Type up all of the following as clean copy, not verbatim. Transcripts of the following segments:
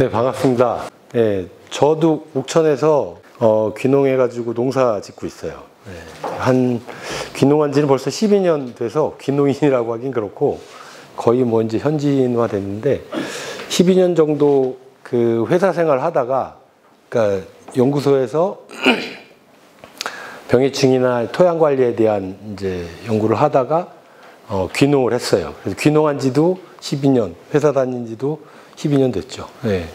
네, 반갑습니다. 네, 저도 옥천에서 귀농해가지고 농사 짓고 있어요. 네, 귀농한 지는 벌써 12년 돼서 귀농인이라고 하긴 그렇고 거의 뭐 이제 현지인화 됐는데 12년 정도 그 회사 생활 하다가 그러니까 연구소에서 병해충이나 토양 관리에 대한 이제 연구를 하다가 귀농을 했어요. 그래서 귀농한 지도 12년, 회사 다닌 지도 12년 됐죠. 네.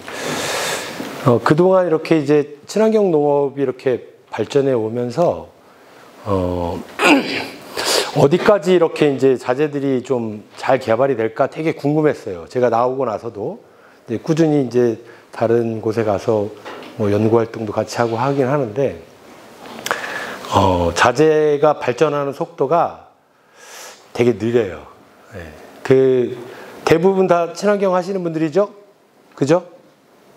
그동안 이렇게 이제 친환경 농업이 이렇게 발전해 오면서 어디까지 이렇게 이제 자재들이 좀 잘 개발이 될까 되게 궁금했어요. 제가 나오고 나서도 이제 꾸준히 이제 다른 곳에 가서 뭐 연구 활동도 같이 하고 하긴 하는데 자재가 발전하는 속도가 되게 느려요. 네. 그 대부분 다 친환경 하시는 분들이죠? 그죠?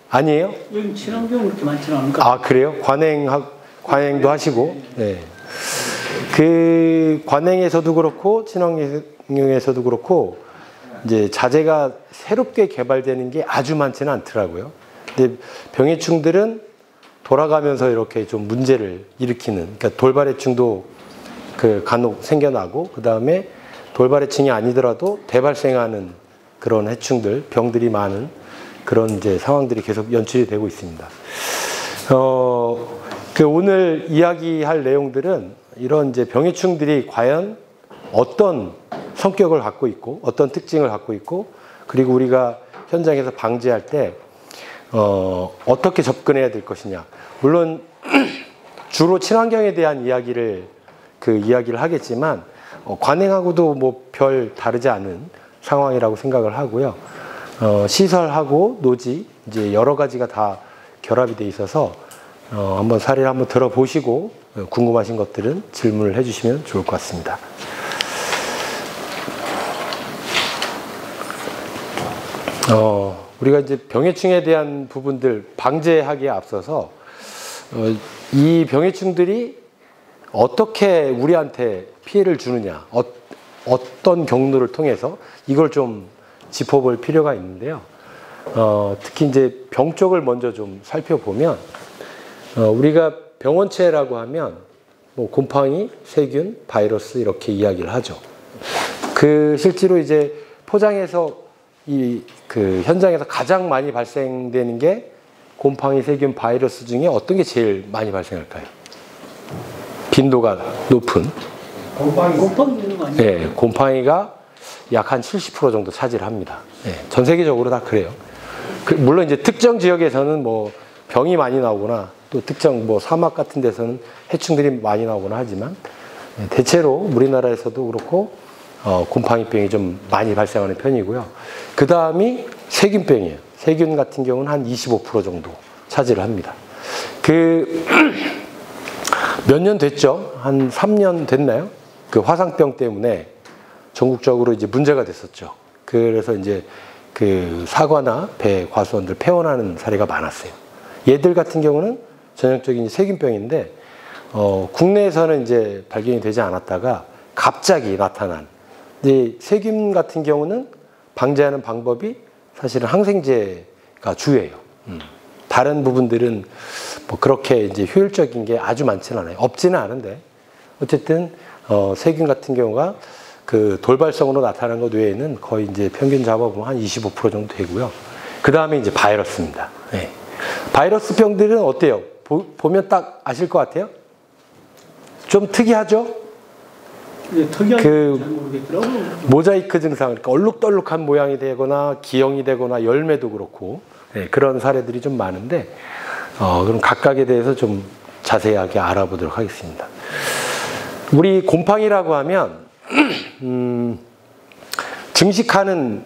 아니에요? 여기 친환경 그렇게 많지는 않을까? 아, 그래요? 관행도 하시고. 네. 그 관행에서도 그렇고 친환경에서도 그렇고 이제 자재가 새롭게 개발되는 게 아주 많지는 않더라고요. 근데 병해충들은 돌아가면서 이렇게 좀 문제를 일으키는, 그러니까 돌발해충도 그 간혹 생겨나고 그 다음에 돌발해충이 아니더라도 대발생하는 그런 해충들, 병들이 많은 그런 이제 상황들이 계속 연출이 되고 있습니다. 그 오늘 이야기할 내용들은 이런 이제 병해충들이 과연 어떤 성격을 갖고 있고 어떤 특징을 갖고 있고 그리고 우리가 현장에서 방지할 때 어떻게 접근해야 될 것이냐. 물론 주로 친환경에 대한 이야기를 하겠지만 관행하고도 뭐 별 다르지 않은 상황이라고 생각을 하고요. 시설하고 노지 이제 여러 가지가 다 결합이 돼 있어서 한번 사례를 한번 들어보시고 궁금하신 것들은 질문을 해주시면 좋을 것 같습니다. 우리가 이제 병해충에 대한 부분들 방제하기에 앞서서 이 병해충들이 어떻게 우리한테 피해를 주느냐, 어떤 경로를 통해서 이걸 좀 짚어볼 필요가 있는데요. 특히 이제 병 쪽을 먼저 좀 살펴보면 우리가 병원체라고 하면 뭐 곰팡이, 세균, 바이러스 이렇게 이야기를 하죠. 그 실제로 이제 포장에서 그 현장에서 가장 많이 발생되는 게 곰팡이, 세균, 바이러스 중에 어떤 게 제일 많이 발생할까요? 빈도가 높은. 곰팡이 있는 거 아니에요? 네, 곰팡이가 약 한 70% 정도 차지를 합니다. 네, 전 세계적으로 다 그래요. 물론 이제 특정 지역에서는 뭐 병이 많이 나오거나 또 특정 뭐 사막 같은 데서는 해충들이 많이 나오거나 하지만 대체로 우리나라에서도 그렇고 곰팡이병이 좀 많이 발생하는 편이고요. 그 다음이 세균병이에요. 세균 같은 경우는 한 25% 정도 차지를 합니다. 몇 년 됐죠? 한 3년 됐나요? 그 화상병 때문에 전국적으로 이제 문제가 됐었죠. 그래서 이제 그 사과나 배, 과수원들 폐원하는 사례가 많았어요. 얘들 같은 경우는 전형적인 세균병인데 국내에서는 이제 발견이 되지 않았다가 갑자기 나타난. 근데 세균 같은 경우는 방제하는 방법이 사실은 항생제가 주예요. 다른 부분들은 뭐 그렇게 이제 효율적인 게 아주 많지는 않아요. 없지는 않은데 어쨌든 세균 같은 경우가 그 돌발성으로 나타나는 것 외에는 거의 이제 평균 잡아보면 한 25% 정도 되고요. 그 다음에 이제 바이러스입니다. 네. 바이러스 병들은 어때요? 보면 딱 아실 것 같아요? 좀 특이하죠? 네, 특이한 그 잘 모르겠더라고요. 모자이크 증상, 그러니까 얼룩덜룩한 모양이 되거나 기형이 되거나 열매도 그렇고 네, 그런 사례들이 좀 많은데 그럼 각각에 대해서 좀 자세하게 알아보도록 하겠습니다. 우리 곰팡이라고 하면 증식하는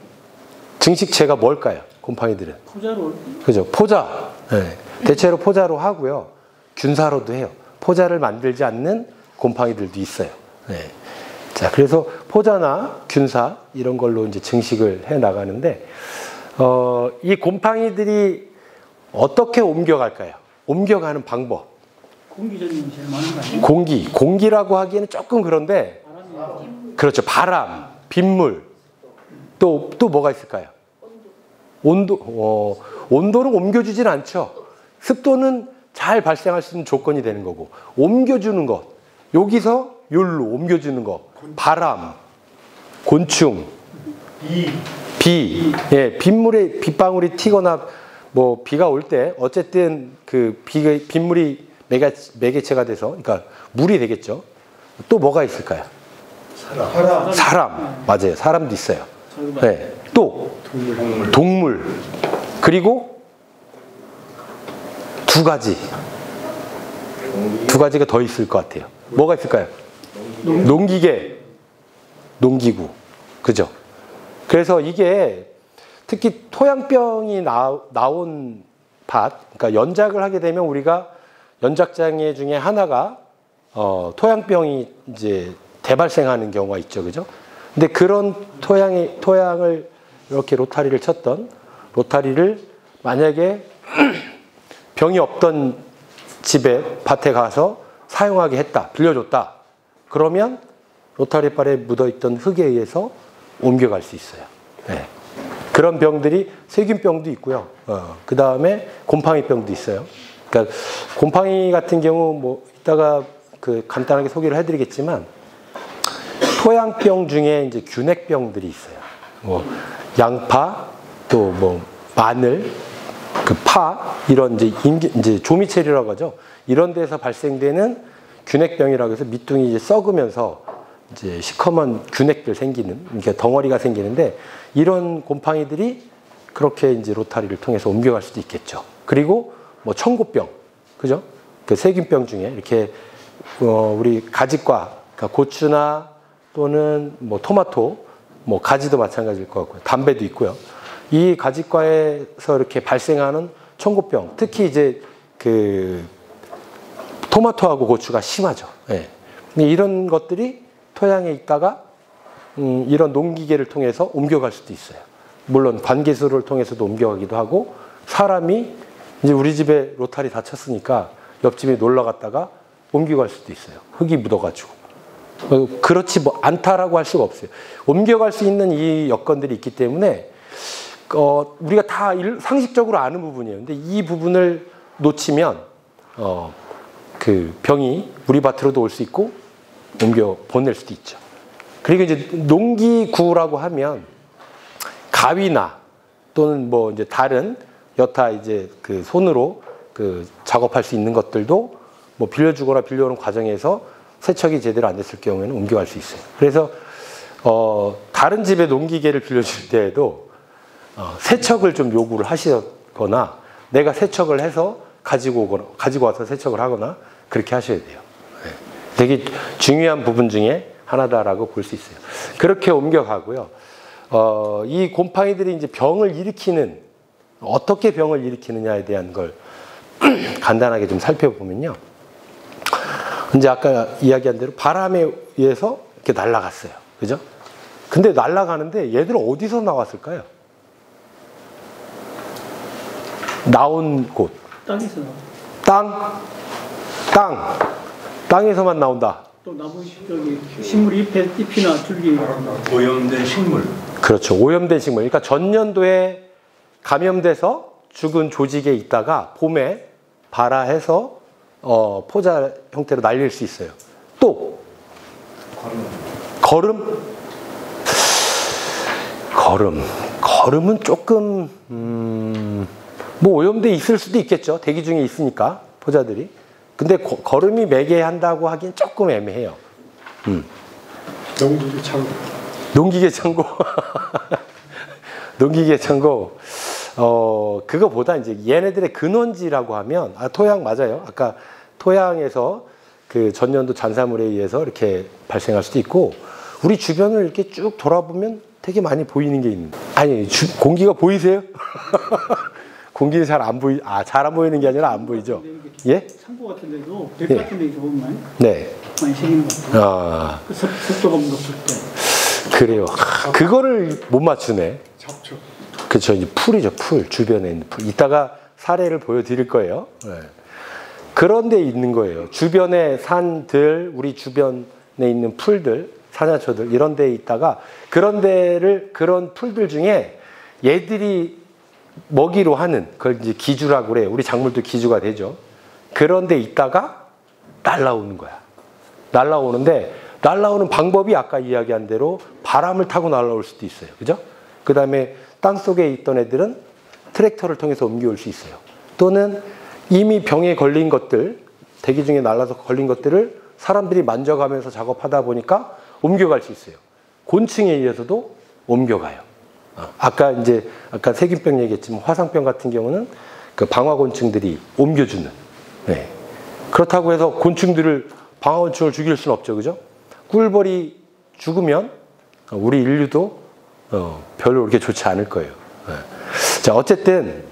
증식체가 뭘까요? 곰팡이들은 포자로. 그죠? 포자. 네. 대체로 포자로 하고요. 균사로도 해요. 포자를 만들지 않는 곰팡이들도 있어요. 네. 자, 그래서 포자나 균사 이런 걸로 이제 증식을 해 나가는데 이 곰팡이들이 어떻게 옮겨갈까요? 옮겨가는 방법. 공기 전염이 제일 많은 거 아니에요? 공기라고 하기에는 조금 그런데 그렇죠. 바람, 빗물 또 뭐가 있을까요? 온도는 옮겨주진 않죠. 습도는 잘 발생할 수 있는 조건이 되는 거고, 옮겨주는 것, 여기서 여기로 옮겨주는 것, 바람, 곤충, 비, 예, 빗물에 빗방울이 튀거나 뭐 비가 올 때 어쨌든 그 빗물이 매개체가 돼서, 그러니까 물이 되겠죠. 또 뭐가 있을까요? 사람. 맞아요. 사람도 있어요. 네. 또 동물. 그리고 두 가지가 더 있을 것 같아요. 뭐가 있을까요? 농기계, 농기구. 그죠? 그래서 이게 특히 토양병이 나온 밭, 그러니까 연작을 하게 되면 우리가 연작장애 중에 하나가 토양병이 이제 대발생하는 경우가 있죠, 그죠? 근데 그런 토양을 이렇게 로타리를 쳤던 로타리를 만약에 병이 없던 집에 밭에 가서 사용하게 했다, 빌려줬다. 그러면 로타리발에 묻어있던 흙에 의해서 옮겨갈 수 있어요. 네. 그런 병들이 세균병도 있고요. 그 다음에 곰팡이병도 있어요. 그러니까 곰팡이 같은 경우 뭐 이따가 그 간단하게 소개를 해드리겠지만 토양병 중에 이제 균핵병들이 있어요. 뭐 양파, 또 뭐 마늘, 그 파 이런 이제 조미체리라고 하죠. 이런 데서 발생되는 균핵병이라고 해서 밑둥이 이제 썩으면서 이제 시커먼 균핵들 생기는, 그러니까 덩어리가 생기는데 이런 곰팡이들이 그렇게 이제 로타리를 통해서 옮겨갈 수도 있겠죠. 그리고 뭐 청고병, 그죠? 그 세균병 중에 이렇게 우리 가지과, 그러니까 고추나 또는 뭐 토마토, 뭐 가지도 마찬가지일 것 같고요. 담배도 있고요. 이 가지과에서 이렇게 발생하는 청고병, 특히 이제 그 토마토하고 고추가 심하죠. 예. 이런 것들이 토양에 있다가 이런 농기계를 통해서 옮겨갈 수도 있어요. 물론 관계수를 통해서도 옮겨가기도 하고, 사람이 이제 우리 집에 로타리 다 쳤으니까 옆집에 놀러 갔다가 옮겨갈 수도 있어요. 흙이 묻어가지고. 그렇지 뭐 않다라고 할 수가 없어요. 옮겨갈 수 있는 이 여건들이 있기 때문에 우리가 다 상식적으로 아는 부분이에요. 근데 이 부분을 놓치면 그 병이 우리 밭으로도 올 수 있고 옮겨 보낼 수도 있죠. 그리고 이제 농기구라고 하면 가위나 또는 뭐 이제 다른 여타 이제 그 손으로 그 작업할 수 있는 것들도 뭐 빌려주거나 빌려오는 과정에서 세척이 제대로 안 됐을 경우에는 옮겨갈 수 있어요. 그래서 다른 집에 농기계를 빌려줄 때에도 세척을 좀 요구를 하시거나 내가 세척을 해서 가지고 와서 세척을 하거나 그렇게 하셔야 돼요. 되게 중요한 부분 중에 하나다라고 볼 수 있어요. 그렇게 옮겨가고요. 이 곰팡이들이 이제 병을 일으키는, 어떻게 병을 일으키느냐에 대한 걸 간단하게 좀 살펴보면요. 이제 아까 이야기한 대로 바람에 의해서 이렇게 날아갔어요. 그죠? 근데 날아가는데 얘들은 어디서 나왔을까요? 나온 곳. 땅에서 나와. 땅에서만 나온다. 또 나무 저기 식물 잎이나 줄기. 오염된 식물. 그렇죠. 오염된 식물. 그러니까 전년도에 감염돼서 죽은 조직에 있다가 봄에 발화해서 포자 형태로 날릴 수 있어요. 또 거름은 조금 뭐 오염돼 있을 수도 있겠죠. 대기 중에 있으니까 포자들이. 근데 거름이 매개한다고 하긴 조금 애매해요. 농기계 창고. 농기계 창고. 그거보다 이제 얘네들의 근원지라고 하면, 토양 맞아요. 아까 토양에서 그 전년도 잔사물에 의해서 이렇게 발생할 수도 있고, 우리 주변을 이렇게 쭉 돌아보면 되게 많이 보이는 게 있는데. 아니, 공기가 보이세요? 공기는 잘 안 잘 안 보이는 게 아니라 안 보이죠? 예? 창고 같은 데도 백 같은 데서 보면 네. 많이 생기는 것 같아요. 그 습도가 높을 때. 그래요. 그거를 못 맞추네. 잡초. 그렇죠. 이제 풀이죠. 풀. 주변에 있는 풀. 이따가 사례를 보여드릴 거예요. 네. 그런 데 있는 거예요. 주변에 산들, 우리 주변에 있는 풀들, 산야초들 이런 데에 있다가 그런 풀들 중에 얘들이 먹이로 하는 그걸 이제 기주라고 그래. 우리 작물도 기주가 되죠. 그런데 있다가 날라오는 거야. 날라오는데 날라오는 방법이 아까 이야기한 대로 바람을 타고 날라올 수도 있어요. 그죠? 그 다음에 땅속에 있던 애들은 트랙터를 통해서 옮겨올 수 있어요. 또는 이미 병에 걸린 것들, 대기 중에 날라서 걸린 것들을 사람들이 만져가면서 작업하다 보니까 옮겨갈 수 있어요. 곤충에 의해서도 옮겨가요. 아까 세균병 얘기했지만 화상병 같은 경우는 그 방화곤충들이 옮겨주는. 네. 그렇다고 해서 방화곤충을 죽일 수는 없죠. 그죠? 꿀벌이 죽으면 우리 인류도 별로 그렇게 좋지 않을 거예요. 네. 자, 어쨌든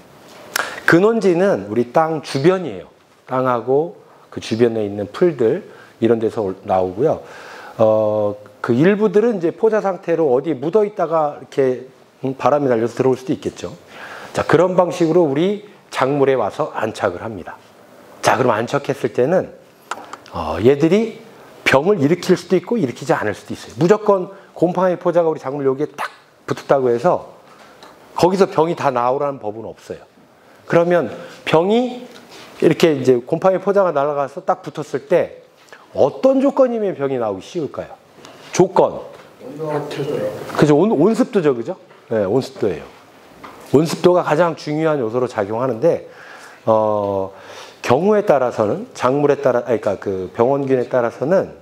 근원지는 우리 땅 주변이에요. 땅하고 그 주변에 있는 풀들 이런 데서 나오고요. 그 일부들은 이제 포자 상태로 어디 묻어 있다가 이렇게 바람이 날려서 들어올 수도 있겠죠. 자, 그런 방식으로 우리 작물에 와서 안착을 합니다. 자, 그럼 안착했을 때는 얘들이 병을 일으킬 수도 있고 일으키지 않을 수도 있어요. 무조건 곰팡이 포자가 우리 작물 여기에 딱 붙었다고 해서 거기서 병이 다 나오라는 법은 없어요. 그러면 병이 이렇게 이제 곰팡이 포자가 날아가서 딱 붙었을 때 어떤 조건이면 병이 나오기 쉬울까요? 조건. 그죠? 온습도죠, 그죠? 네, 온습도예요. 온습도가 가장 중요한 요소로 작용하는데, 경우에 따라서는, 그러니까 그 병원균에 따라서는,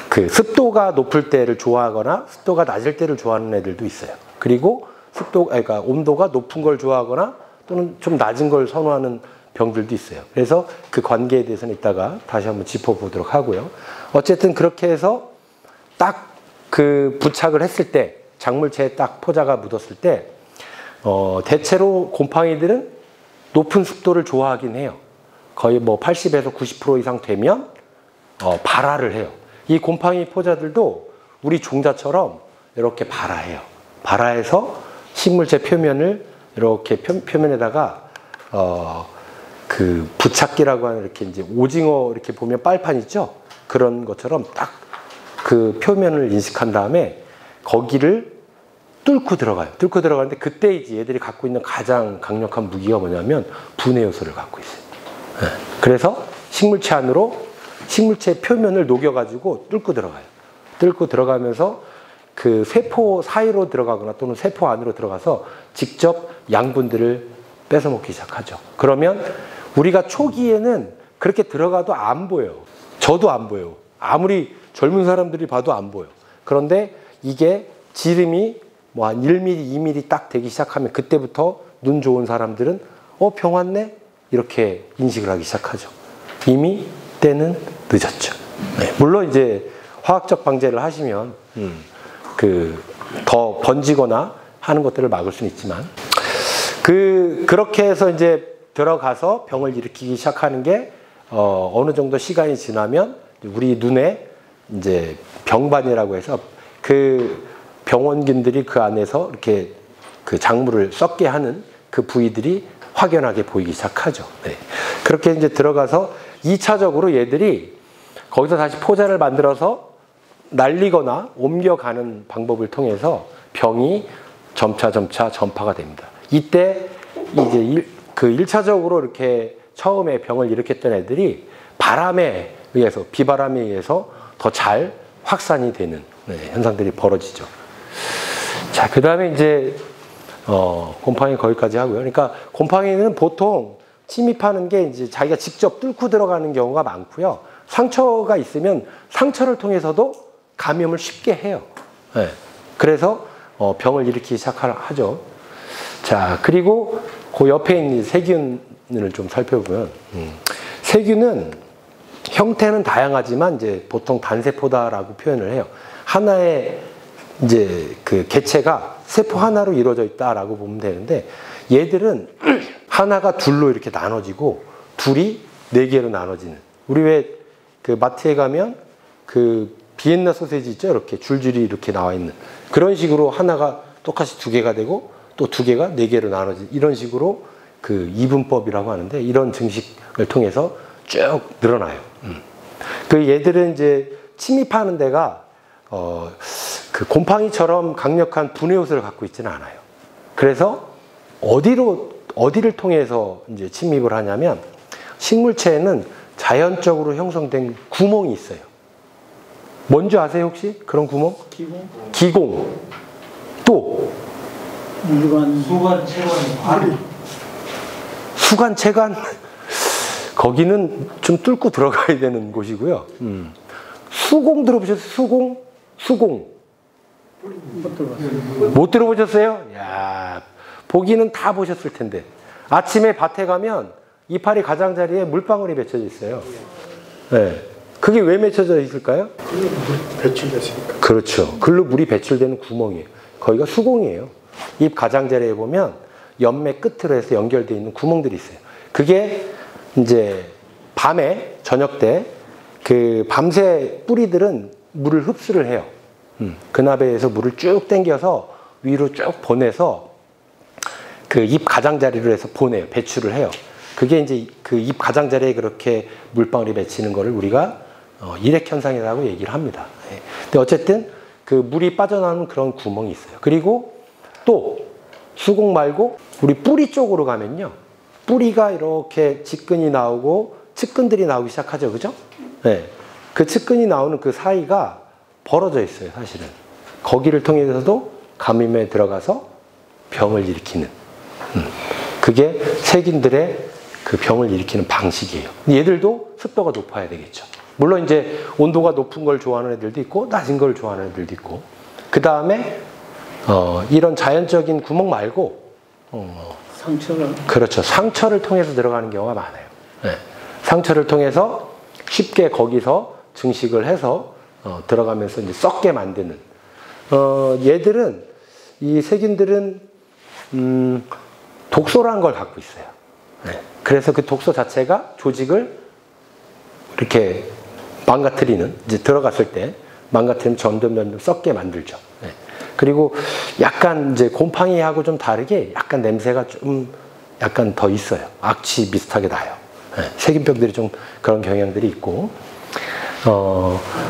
그 습도가 높을 때를 좋아하거나 습도가 낮을 때를 좋아하는 애들도 있어요. 그리고 그러니까 온도가 높은 걸 좋아하거나 또는 좀 낮은 걸 선호하는 병들도 있어요. 그래서 그 관계에 대해서는 이따가 다시 한번 짚어보도록 하고요. 어쨌든 그렇게 해서 딱 그 부착을 했을 때, 작물체에 딱 포자가 묻었을 때, 대체로 곰팡이들은 높은 습도를 좋아하긴 해요. 거의 뭐 80에서 90% 이상 되면 발화를 해요. 이 곰팡이 포자들도 우리 종자처럼 이렇게 발화해요. 발화해서 식물체 표면을 이렇게 표면에다가 그 부착기라고 하는 이렇게 이제 오징어 이렇게 보면 빨판 있죠? 그런 것처럼 딱 그 표면을 인식한 다음에 거기를 뚫고 들어가요. 뚫고 들어가는데 그때 이제 얘들이 갖고 있는 가장 강력한 무기가 뭐냐면 분해 요소를 갖고 있어요. 네. 그래서 식물체 안으로 식물체 표면을 녹여가지고 뚫고 들어가요. 뚫고 들어가면서 그 세포 사이로 들어가거나 또는 세포 안으로 들어가서 직접 양분들을 뺏어먹기 시작하죠. 그러면 우리가 초기에는 그렇게 들어가도 안 보여요. 저도 안 보여요. 아무리 젊은 사람들이 봐도 안 보여. 그런데 이게 지름이 뭐 한 1mm, 2mm 딱 되기 시작하면 그때부터 눈 좋은 사람들은 병 왔네? 이렇게 인식을 하기 시작하죠. 이미 때는 늦었죠. 네. 물론 이제 화학적 방제를 하시면 더 번지거나 하는 것들을 막을 수는 있지만 그렇게 해서 이제 들어가서 병을 일으키기 시작하는 게 어느 정도 시간이 지나면 우리 눈에 이제 병반이라고 해서 그 병원균들이 그 안에서 이렇게 그 작물을 썩게 하는 그 부위들이 확연하게 보이기 시작하죠. 네. 그렇게 이제 들어가서 2차적으로 얘들이 거기서 다시 포자를 만들어서 날리거나 옮겨가는 방법을 통해서 병이 점차 전파가 됩니다. 이때 이제 그 1차적으로 이렇게 처음에 병을 일으켰던 애들이 바람에 의해서, 비바람에 의해서 더 잘 확산이 되는 현상들이 벌어지죠. 자, 그 다음에 이제, 곰팡이 거기까지 하고요. 그러니까 곰팡이는 보통 침입하는 게 이제 자기가 직접 뚫고 들어가는 경우가 많고요. 상처가 있으면 상처를 통해서도 감염을 쉽게 해요. 네. 그래서 병을 일으키기 시작하죠. 자, 그리고 그 옆에 있는 세균을 좀 살펴보면, 세균은 형태는 다양하지만 이제 보통 단세포다라고 표현을 해요. 하나의 이제 그 개체가 세포 하나로 이루어져 있다라고 보면 되는데 얘들은 하나가 둘로 이렇게 나눠지고 둘이 네 개로 나눠지는. 우리 왜 그 마트에 가면 그 비엔나 소세지 있죠? 이렇게 줄줄이 이렇게 나와 있는 그런 식으로 하나가 똑같이 두 개가 되고 또 두 개가 네 개로 나눠지는 이런 식으로 그 이분법이라고 하는데 이런 증식을 통해서 쭉 늘어나요. 그 얘들은 이제 침입하는 데가 그 곰팡이처럼 강력한 분해 요소를 갖고 있지는 않아요. 그래서 어디를 통해서 이제 침입을 하냐면 식물체에는 자연적으로 형성된 구멍이 있어요. 뭔지 아세요 혹시? 그런 구멍? 기공, 기공. 또 물관, 수관, 체관, 수관, 체관. 거기는 좀 뚫고 들어가야 되는 곳이고요. 수공 들어보셨어요? 수공? 수공. 못 들어봤어요. 못 들어보셨어요? 야, 보기는 다 보셨을 텐데. 아침에 밭에 가면 이파리 가장자리에 물방울이 맺혀져 있어요. 네. 그게 왜 맺혀져 있을까요? 배출됐으니까. 그렇죠. 글로 물이 배출되는 구멍이에요. 거기가 수공이에요. 잎 가장자리에 보면 연매 끝으로 해서 연결되어 있는 구멍들이 있어요. 그게 이제 밤에, 저녁 때, 그 밤새 뿌리들은 물을 흡수를 해요. 그 나베에서 물을 쭉 당겨서 위로 쭉 보내서 그 잎 가장자리로 해서 보내요. 배출을 해요. 그게 이제 그 잎 가장자리에 그렇게 물방울이 맺히는 거를 우리가 일액현상이라고 얘기를 합니다. 근데 어쨌든 그 물이 빠져나오는 그런 구멍이 있어요. 그리고 또 수공 말고 우리 뿌리 쪽으로 가면요. 뿌리가 이렇게 직근이 나오고 측근들이 나오기 시작하죠. 그죠? 네. 그 측근이 나오는 그 사이가 벌어져 있어요. 사실은. 거기를 통해서도 감염에 들어가서 병을 일으키는. 그게 세균들의 그 병을 일으키는 방식이에요. 얘들도 습도가 높아야 되겠죠. 물론 이제 온도가 높은 걸 좋아하는 애들도 있고 낮은 걸 좋아하는 애들도 있고 그 다음에 이런 자연적인 구멍 말고 상처가. 그렇죠. 상처를 통해서 들어가는 경우가 많아요. 네. 상처를 통해서 쉽게 거기서 증식을 해서 들어가면서 이제 썩게 만드는 얘들은 이 세균들은 독소라는 걸 갖고 있어요. 네. 그래서 그 독소 자체가 조직을 이렇게 망가뜨리는, 이제 들어갔을 때 망가뜨리면 점점 썩게 만들죠. 네. 그리고 약간 이제 곰팡이하고 좀 다르게 약간 냄새가 좀 약간 더 있어요. 악취 비슷하게 나요. 네. 세균병들이 좀 그런 경향들이 있고,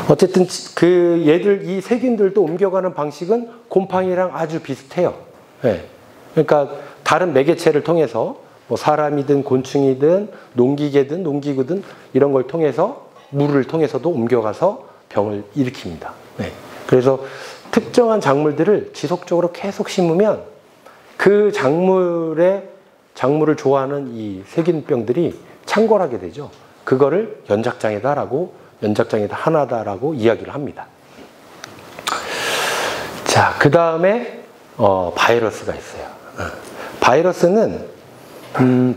어쨌든 그 얘들, 이 세균들도 옮겨가는 방식은 곰팡이랑 아주 비슷해요. 네. 그러니까 다른 매개체를 통해서 뭐 사람이든 곤충이든 농기계든 농기구든 이런 걸 통해서 물을 통해서도 옮겨가서 병을 일으킵니다. 네. 그래서 특정한 작물들을 지속적으로 계속 심으면 그 작물을 좋아하는 이 세균병들이 창궐하게 되죠. 그거를 연작장애다 하나다라고 이야기를 합니다. 자, 그 다음에 바이러스가 있어요. 바이러스는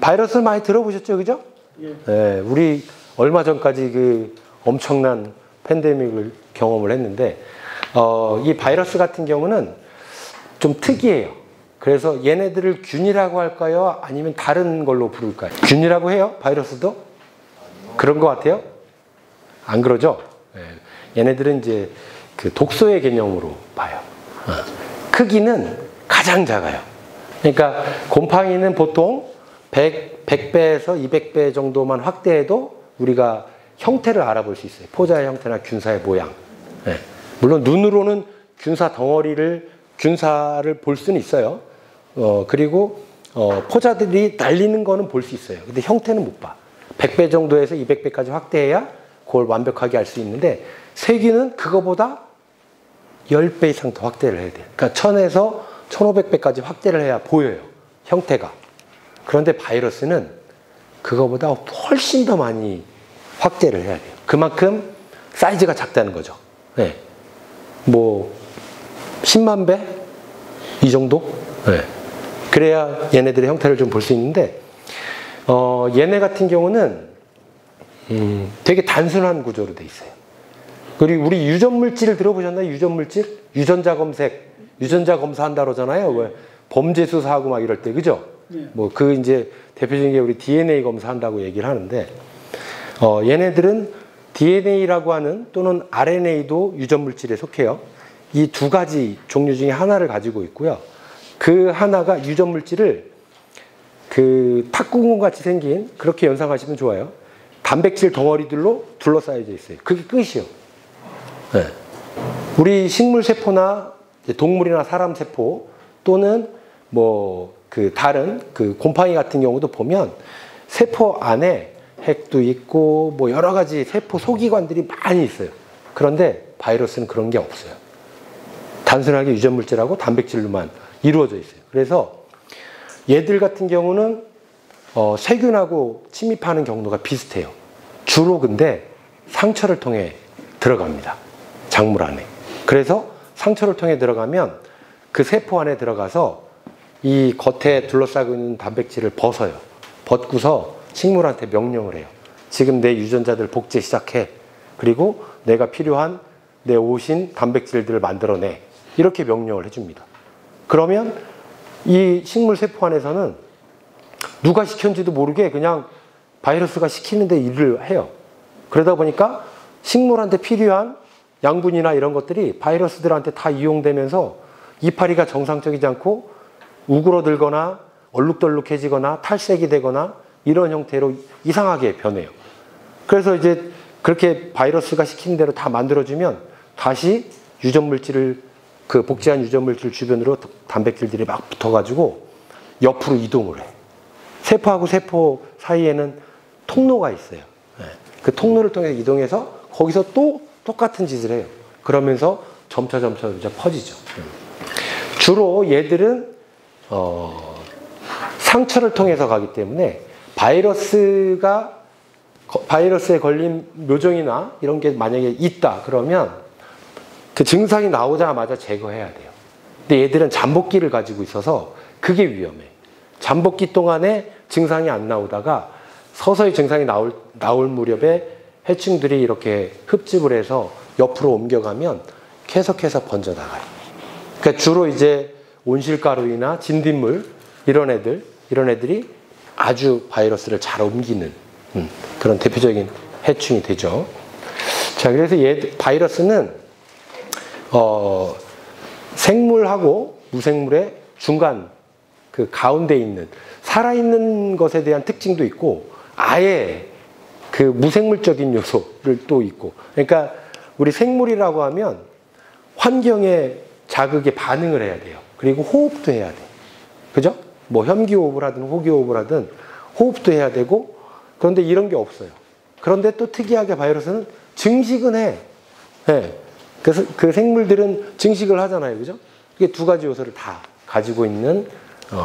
바이러스를 많이 들어보셨죠, 그죠? 예. 네, 우리 얼마 전까지 그 엄청난 팬데믹을 경험을 했는데 이 바이러스 같은 경우는 좀 특이해요. 그래서 얘네들을 균이라고 할까요? 아니면 다른 걸로 부를까요? 균이라고 해요? 바이러스도? 그런 것 같아요? 안 그러죠? 네. 얘네들은 이제 그 독소의 개념으로 봐요. 크기는 가장 작아요. 그러니까 곰팡이는 보통 100배에서 200배 정도만 확대해도 우리가 형태를 알아볼 수 있어요. 포자의 형태나 균사의 모양. 네. 물론 눈으로는 균사를 볼 수는 있어요. 그리고 포자들이 날리는 거는 볼 수 있어요. 근데 형태는 못 봐. 100배 정도에서 200배까지 확대해야 그걸 완벽하게 알 수 있는데 세균은 그거보다 10배 이상 더 확대를 해야 돼요. 그러니까 1000에서 1500배까지 확대를 해야 보여요. 형태가. 그런데 바이러스는 그거보다 훨씬 더 많이 확대를 해야 돼요. 그만큼 사이즈가 작다는 거죠. 네. 뭐 10만 배? 이 정도? 네. 그래야 얘네들의 형태를 좀 볼 수 있는데 얘네 같은 경우는 되게 단순한 구조로 돼 있어요. 그리고 우리 유전물질을 들어보셨나요? 유전물질? 유전자 검사한다 그러잖아요. 왜 범죄 수사하고 막 이럴 때, 그죠? 네. 뭐 그 이제 대표적인 게 우리 DNA 검사한다고 얘기를 하는데 얘네들은 DNA라고 하는 또는 RNA도 유전물질에 속해요. 이 두 가지 종류 중에 하나를 가지고 있고요. 그 하나가 유전물질을 그 탁구공 같이 생긴, 그렇게 연상하시면 좋아요. 단백질 덩어리들로 둘러싸여져 있어요. 그게 끝이요. 네. 우리 식물 세포나 동물이나 사람 세포 또는 뭐 그 다른 그 곰팡이 같은 경우도 보면 세포 안에 핵도 있고 뭐 여러 가지 세포 소기관들이 많이 있어요. 그런데 바이러스는 그런 게 없어요. 단순하게 유전물질하고 단백질로만 이루어져 있어요. 그래서 얘들 같은 경우는 세균하고 침입하는 경로가 비슷해요. 주로 근데 상처를 통해 들어갑니다. 작물 안에. 그래서 상처를 통해 들어가면 그 세포 안에 들어가서 이 겉에 둘러싸고 있는 단백질을 벗어요. 벗고서 식물한테 명령을 해요. 지금 내 유전자들 복제 시작해. 그리고 내가 필요한 내 옷인 단백질들을 만들어내. 이렇게 명령을 해줍니다. 그러면 이 식물 세포 안에서는 누가 시켰는지도 모르게 그냥 바이러스가 시키는데 일을 해요. 그러다 보니까 식물한테 필요한 양분이나 이런 것들이 바이러스들한테 다 이용되면서 이파리가 정상적이지 않고 우그러들거나 얼룩덜룩해지거나 탈색이 되거나 이런 형태로 이상하게 변해요. 그래서 이제 그렇게 바이러스가 시키는 대로 다 만들어주면 다시 유전물질을 그 복제한 유전물질 주변으로 단백질들이 막 붙어가지고 옆으로 이동을 해. 세포하고 세포 사이에는 통로가 있어요. 그 통로를 통해 이동해서 거기서 또 똑같은 짓을 해요. 그러면서 점차 이제 퍼지죠. 주로 얘들은 상처를 통해서 가기 때문에 바이러스에 걸린 묘종이나 이런 게 만약에 있다 그러면 그 증상이 나오자마자 제거해야 돼요. 근데 얘들은 잠복기를 가지고 있어서 그게 위험해. 잠복기 동안에 증상이 안 나오다가 서서히 증상이 나올 무렵에 해충들이 이렇게 흡집을 해서 옆으로 옮겨가면 계속해서 번져나가요. 그러니까 주로 이제 온실가루이나 진딧물 이런 애들이 아주 바이러스를 잘 옮기는 그런 대표적인 해충이 되죠. 자, 그래서 바이러스는 생물하고 무생물의 중간 그 가운데 있는 살아있는 것에 대한 특징도 있고 아예 그 무생물적인 요소를 또 있고, 그러니까 우리 생물이라고 하면 환경의 자극에 반응을 해야 돼요. 그리고 호흡도 해야 돼. 그죠? 뭐 현기호흡을 하든 호기호흡을 하든 호흡도 해야 되고, 그런데 이런 게 없어요. 그런데 또 특이하게 바이러스는 증식은 해. 네. 그래서 그 생물들은 증식을 하잖아요. 그죠? 이게 두 가지 요소를 다 가지고 있는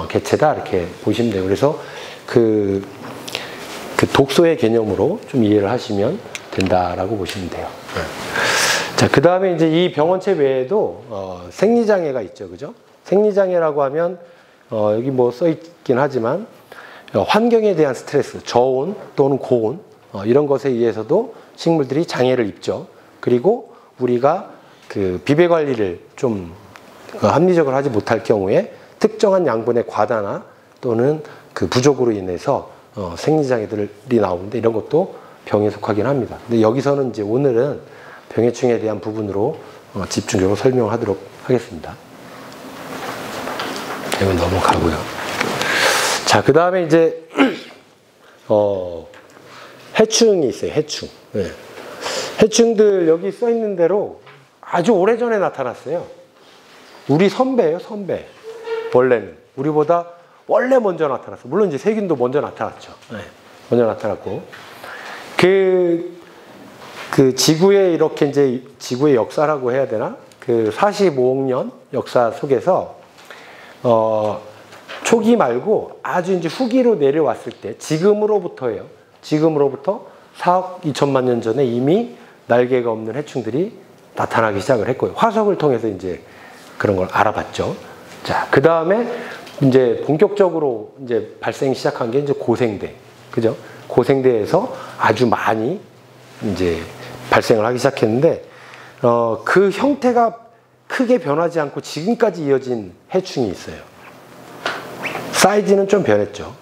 개체다. 이렇게 보시면 돼요. 그래서 그 독소의 개념으로 좀 이해를 하시면 된다라고 보시면 돼요. 자, 그 다음에 이제 이 병원체 외에도 생리장애가 있죠. 그죠? 생리장애라고 하면 여기 뭐 써 있긴 하지만 환경에 대한 스트레스, 저온 또는 고온 이런 것에 의해서도 식물들이 장애를 입죠. 그리고 우리가 그 비배 관리를 좀 합리적으로 하지 못할 경우에 특정한 양분의 과다나 또는 그 부족으로 인해서 생리장애들이 나오는데 이런 것도 병에 속하긴 합니다. 근데 여기서는 이제 오늘은 병해충에 대한 부분으로 집중적으로 설명하도록 하겠습니다. 이건 넘어가고요. 자, 그 다음에 이제 해충이 있어요. 해충. 네. 해충들 여기 써 있는 대로 아주 오래전에 나타났어요. 우리 선배예요, 선배. 원래는 우리보다 원래 먼저 나타났어. 물론 이제 세균도 먼저 나타났죠. 네. 먼저 나타났고 그 지구의 이렇게 이제 지구의 역사라고 해야 되나? 그 45억 년 역사 속에서 초기 말고 아주 이제 후기로 내려왔을 때 지금으로부터예요. 지금으로부터 4억 2천만 년 전에 이미 날개가 없는 해충들이 나타나기 시작을 했고요. 화석을 통해서 이제 그런 걸 알아봤죠. 자, 그 다음에 이제 본격적으로 이제 발생이 시작한 게 이제 고생대. 그죠? 고생대에서 아주 많이 이제 발생을 하기 시작했는데, 그 형태가 크게 변하지 않고 지금까지 이어진 해충이 있어요. 사이즈는 좀 변했죠.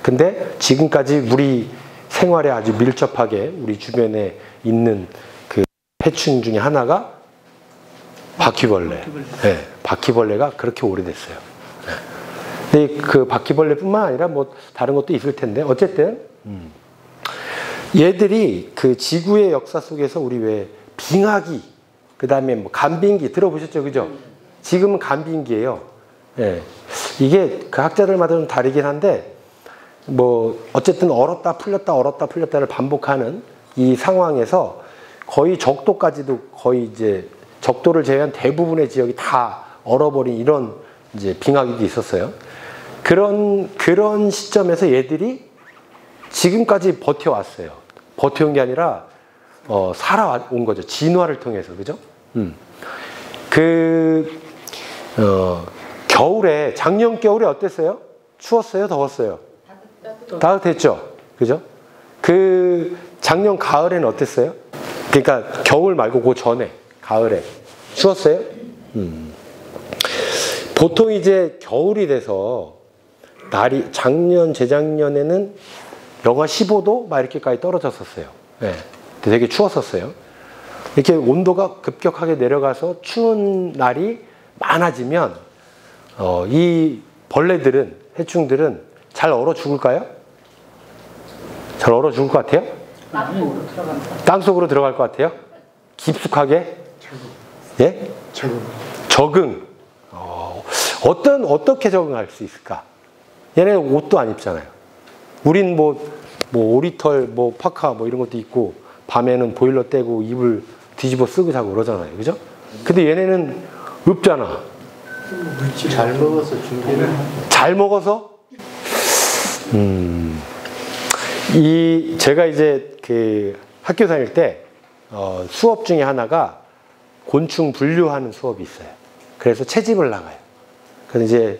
근데 지금까지 우리 생활에 아주 밀접하게 우리 주변에 있는 그 해충 중에 하나가 바퀴벌레. 네, 바퀴벌레가 그렇게 오래됐어요. 네. 근데 그 바퀴벌레뿐만 아니라 뭐 다른 것도 있을 텐데 어쨌든 얘들이 그 지구의 역사 속에서 우리 왜 빙하기, 그 다음에 뭐 간빙기 들어보셨죠, 그죠? 지금은 간빙기예요. 네. 이게 그 학자들마다 좀 다르긴 한데, 뭐 어쨌든 얼었다 풀렸다를 반복하는 이 상황에서 거의 적도까지도 거의 이제 적도를 제외한 대부분의 지역이 다 얼어버린 이런 이제 빙하기도 있었어요. 그런 시점에서 얘들이 지금까지 버텨왔어요. 버텨온 게 아니라 살아온 거죠. 진화를 통해서, 그죠? 겨울에, 작년 겨울에 어땠어요? 추웠어요? 더웠어요? 따뜻했죠? 그죠? 작년 가을에는 어땠어요? 그러니까 겨울 말고 그 전에, 가을에. 추웠어요? 보통 이제 겨울이 돼서 날이 재작년에는 영하 15도 막 이렇게까지 떨어졌었어요. 네. 되게 추웠었어요. 이렇게 온도가 급격하게 내려가서 추운 날이 많아지면 이 벌레들은, 해충들은 잘 얼어 죽을까요? 잘 얼어 죽을 것 같아요? 땅속으로 들어갈 것 같아요? 깊숙하게? 예? 적응. 어떻게 적응할 수 있을까? 얘네는 옷도 안 입잖아요. 우린 뭐 오리털, 파카 이런 것도 입고 밤에는 보일러 떼고 이불 뒤집어 쓰고 자고 그러잖아요. 그죠? 근데 얘네는 없잖아. 잘 먹어서 준비를. 잘 먹어서? 제가 이제 그 학교 다닐 때 수업 중에 하나가 곤충 분류하는 수업이 있어요. 그래서 채집을 나가요. 그래서 이제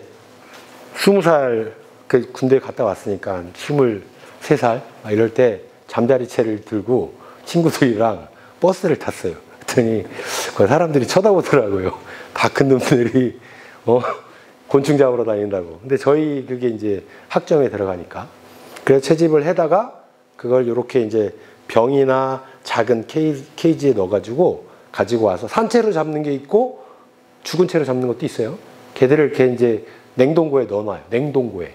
20살 그 군대에 갔다 왔으니까 23살 이럴 때 잠자리채를 들고 친구들이랑 버스를 탔어요. 그랬더니 그 사람들이 쳐다보더라고요. 다 큰 놈들이 곤충 잡으러 다닌다고. 근데 저희 그게 이제 학점에 들어가니까. 그래서 채집을 해다가 그걸 이렇게 이제 병이나 작은 케이지에 넣어가지고 가지고 와서 산채로 잡는 게 있고 죽은 채로 잡는 것도 있어요. 걔들을 이렇게 이제 냉동고에 넣어놔요. 냉동고에.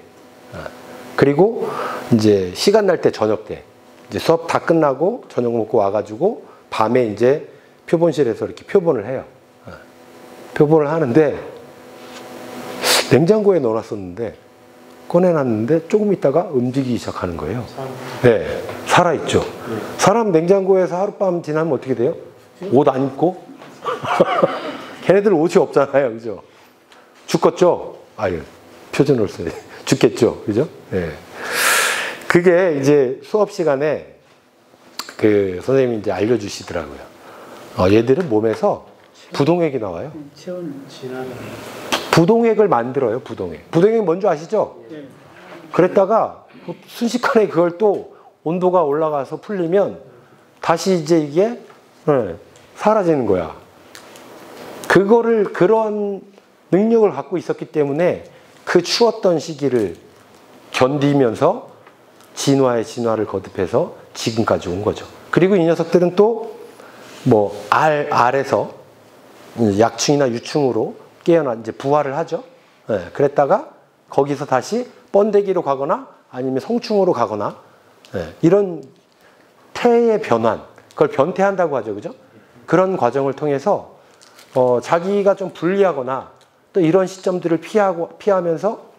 그리고 이제 시간 날 때 저녁 때 이제 수업 다 끝나고 저녁 먹고 와가지고 밤에 이제 표본실에서 이렇게 표본을 해요. 표본을 하는데 냉장고에 넣어놨었는데 꺼내놨는데 조금 있다가 움직이기 시작하는 거예요. 네, 살아있죠. 사람 냉장고에서 하룻밤 지나면 어떻게 돼요? 옷 안 입고? 걔네들 옷이 없잖아요. 그죠? 죽겠죠? 아유, 표준을 써야 돼. 죽겠죠. 그죠? 네. 그게 이제 수업 시간에 그 선생님이 이제 알려주시더라고요. 얘들은 몸에서 부동액이 나와요. 부동액을 만들어요. 부동액 뭔지 아시죠? 그랬다가 순식간에 그걸 또 온도가 올라가서 풀리면 다시 이제 이게 사라지는 거야. 그런 능력을 갖고 있었기 때문에 그 추웠던 시기를 견디면서 진화를 거듭해서 지금까지 온 거죠. 그리고 이 녀석들은 또 알에서 약충이나 유충으로 깨어나 이제 부화를 하죠. 그랬다가 거기서 다시 번데기로 가거나 아니면 성충으로 가거나 이런 태의 변환, 그걸 변태한다고 하죠. 그죠? 그런 과정을 통해서 자기가 좀 불리하거나 또 이런 시점들을 피하면서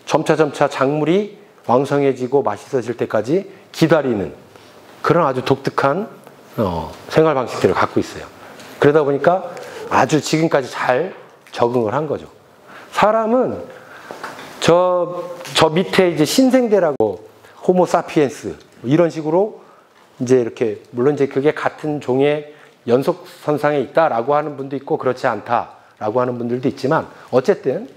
점차 작물이 왕성해지고 맛있어질 때까지 기다리는 그런 아주 독특한 생활 방식들을 갖고 있어요. 그러다 보니까 아주 지금까지 잘 적응을 한 거죠. 사람은 저 밑에 이제 신생대라고 호모사피엔스 이런 식으로 이제 이렇게 물론 이제 그게 같은 종의 연속선상에 있다라고 하는 분도 있고 그렇지 않다라고 하는 분들도 있지만 어쨌든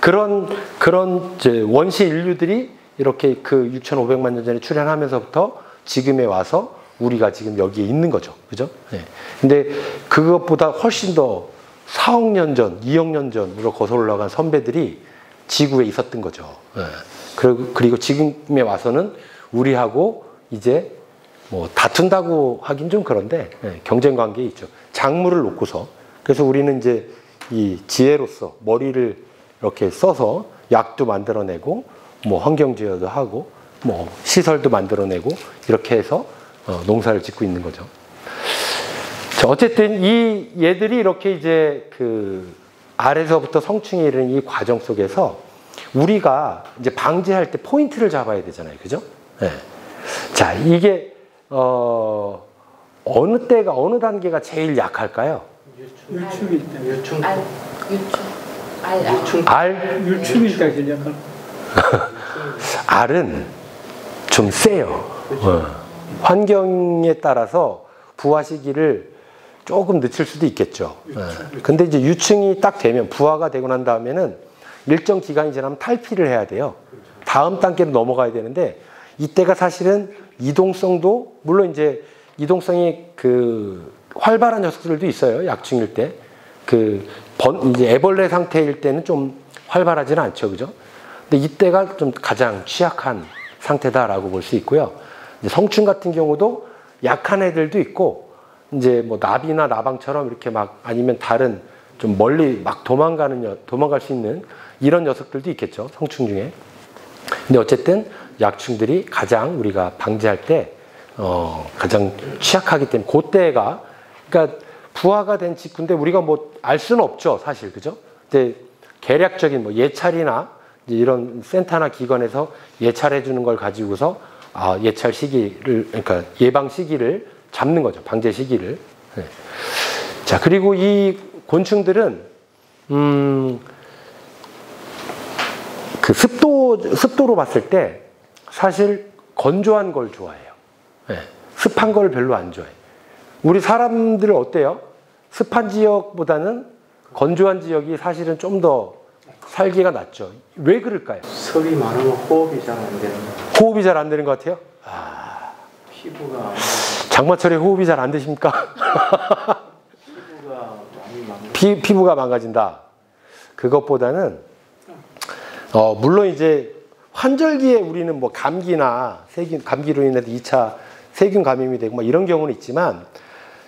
그런 이제 원시 인류들이 이렇게 그 6,500만 년 전에 출현하면서부터 지금에 와서 우리가 지금 여기에 있는 거죠. 그죠? 네. 근데 그것보다 훨씬 더 4억 년 전, 2억 년 전으로 거슬러 올라간 선배들이 지구에 있었던 거죠. 네. 그리고 지금에 와서는 우리하고 이제 다툰다고 하긴 좀 그런데 경쟁 관계에 있죠. 작물을 놓고서. 그래서 우리는 이제 이 지혜로서 머리를 이렇게 써서 약도 만들어내고 환경제어도 하고 시설도 만들어내고 이렇게 해서 농사를 짓고 있는 거죠. 자, 어쨌든 얘들이 이렇게 이제 알에서부터 성충에 이르는 이 과정 속에서 우리가 이제 방제할 때 포인트를 잡아야 되잖아요. 그죠? 네. 자, 이게, 어느 때가, 어느 단계가 제일 약할까요? 유축일 때. 유충. 유축일 때 제일 약할. 알은 좀 세요. 환경에 따라서 부화 시기를 조금 늦출 수도 있겠죠. 근데 이제 유충이 딱 되면, 부화가 되고 난 다음에는 일정 기간이 지나면 탈피를 해야 돼요. 다음 단계로 넘어가야 되는데, 이때가 사실은 이동성도, 물론 이제 이동성이 활발한 녀석들도 있어요. 약충일 때. 이제 애벌레 상태일 때는 좀 활발하지는 않죠. 그죠? 근데 이때가 좀 가장 취약한 상태다라고 볼 수 있고요. 이제 성충 같은 경우도 약한 애들도 있고, 이제 뭐 나비나 나방처럼 이렇게 막, 아니면 다른 좀 멀리 막 도망갈 수 있는 이런 녀석들도 있겠죠. 성충 중에. 근데 어쨌든 약충들이 가장 우리가 방제할 때 가장 취약하기 때문에 그때가, 그러니까 부화가 된 직후인데 우리가 뭐 알 수는 없죠, 사실. 그죠? 근데 계략적인 뭐 예찰이나 이제 이런 센터나 기관에서 예찰해 주는 걸 가지고서 예찰 시기를, 그러니까 예방 시기를 잡는 거죠. 방제 시기를. 네. 자, 그리고 이 곤충들은 습도로 봤을 때 사실 건조한 걸 좋아해요. 네. 습한 걸 별로 안 좋아해요. 우리 사람들은 어때요? 습한 지역보다는 건조한 지역이 사실은 좀 더 살기가 낫죠. 왜 그럴까요? 습이 많으면 호흡이 잘 안 되는 거. 호흡이 잘 안 되는 것 같아요? 피부가 장마철에 호흡이 잘 안 되십니까? 피부가 많이 망가져. 피부가 망가진다. 그것보다는 물론 이제 환절기에 우리는 뭐 감기나 감기로 인해서 2차 세균 감염이 되고 막 이런 경우는 있지만,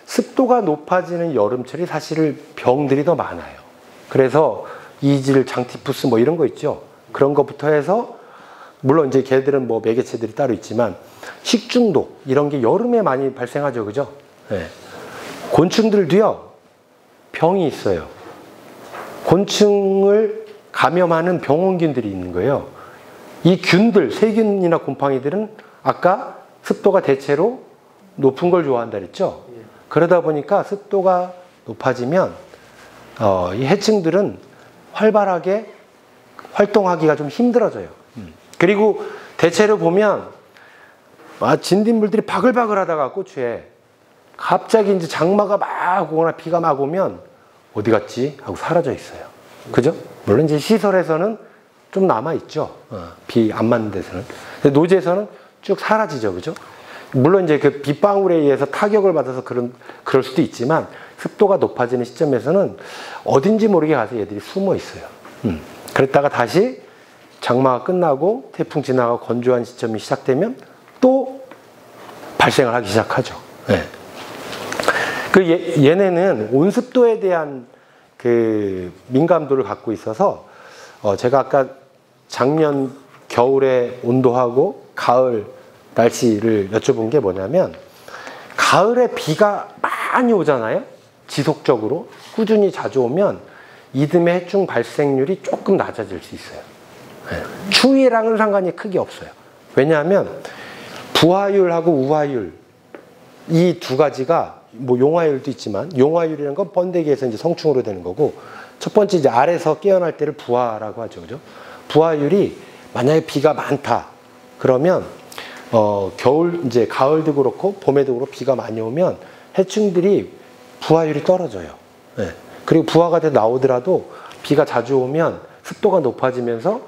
습도가 높아지는 여름철이 사실 병들이 더 많아요. 그래서 이질, 장티푸스 뭐 이런 거 있죠. 그런 것부터 해서, 물론 이제 걔들은 뭐 매개체들이 따로 있지만, 식중독 이런 게 여름에 많이 발생하죠. 그죠? 네. 곤충들도요, 병이 있어요. 곤충을 감염하는 병원균들이 있는 거예요. 이 균들, 세균이나 곰팡이들은 아까 습도가 대체로 높은 걸 좋아한다 그랬죠? 그러다 보니까 습도가 높아지면 이 해충들은 활발하게 활동하기가 좀 힘들어져요. 그리고 대체로 보면 진딧물들이 바글바글 하다가 고추에 갑자기 이제 장마가 막 오거나 비가 막 오면 어디 갔지? 하고 사라져 있어요. 그죠? 물론 이제 시설에서는 좀 남아있죠. 비 안 맞는 데서는. 근데 노지에서는 쭉 사라지죠. 그죠? 물론 이제 그 빗방울에 의해서 타격을 받아서 그럴 수도 있지만, 습도가 높아지는 시점에서는 어딘지 모르게 가서 얘들이 숨어 있어요. 그랬다가 다시 장마가 끝나고 태풍 지나가고 건조한 시점이 시작되면 또 발생을 하기 시작하죠. 네. 얘네는 온습도에 대한 민감도를 갖고 있어서, 제가 아까 작년 겨울의 온도하고 가을 날씨를 여쭤본 게 뭐냐면, 가을에 비가 많이 오잖아요. 지속적으로 꾸준히 자주 오면 이듬해 해충 발생률이 조금 낮아질 수 있어요. 네. 추위랑은 상관이 크게 없어요. 왜냐하면 부화율하고 우화율, 이 두 가지가, 뭐 용화율도 있지만, 용화율이라는 건 번데기에서 이제 성충으로 되는 거고, 첫 번째 이제 알에서 깨어날 때를 부화라고 하죠. 그죠? 부화율이 만약에 비가 많다 그러면 이제 가을도 그렇고 봄에도 그렇고 비가 많이 오면 해충들이 부화율이 떨어져요. 네. 그리고 부화가 돼 나오더라도 비가 자주 오면 습도가 높아지면서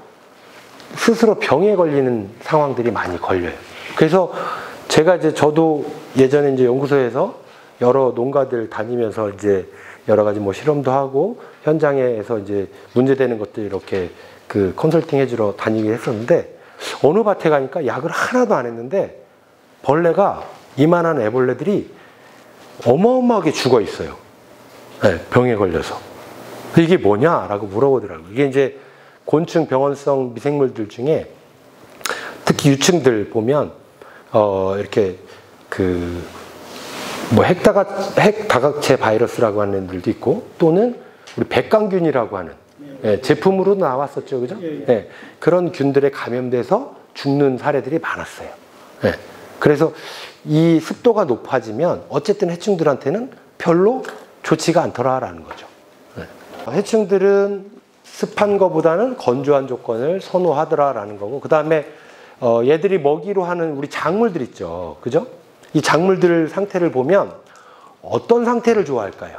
스스로 병에 걸리는 상황들이 많이 걸려요. 그래서 저도 예전에 이제 연구소에서 여러 농가들 다니면서 이제 여러 가지 뭐 실험도 하고 현장에서 이제 문제되는 것들 이렇게 컨설팅 해주러 다니긴 했었는데, 어느 밭에 가니까 약을 하나도 안 했는데 벌레가, 이만한 애벌레들이 어마어마하게 죽어 있어요. 네, 병에 걸려서. 이게 뭐냐라고 물어보더라고요. 이게 이제 곤충 병원성 미생물들 중에 특히 유충들 보면 이렇게 핵다각체 바이러스라고 하는 애들도 있고, 또는 우리 백광균이라고 하는 제품으로 나왔었죠, 그죠? 그런 균들에 감염돼서 죽는 사례들이 많았어요. 그래서 이 습도가 높아지면 어쨌든 해충들한테는 별로 좋지가 않더라라는 거죠. 해충들은 습한 것보다는 건조한 조건을 선호하더라라는 거고, 그 다음에 얘들이 먹이로 하는 우리 작물들 있죠, 그죠? 이 작물들 상태를 보면 어떤 상태를 좋아할까요?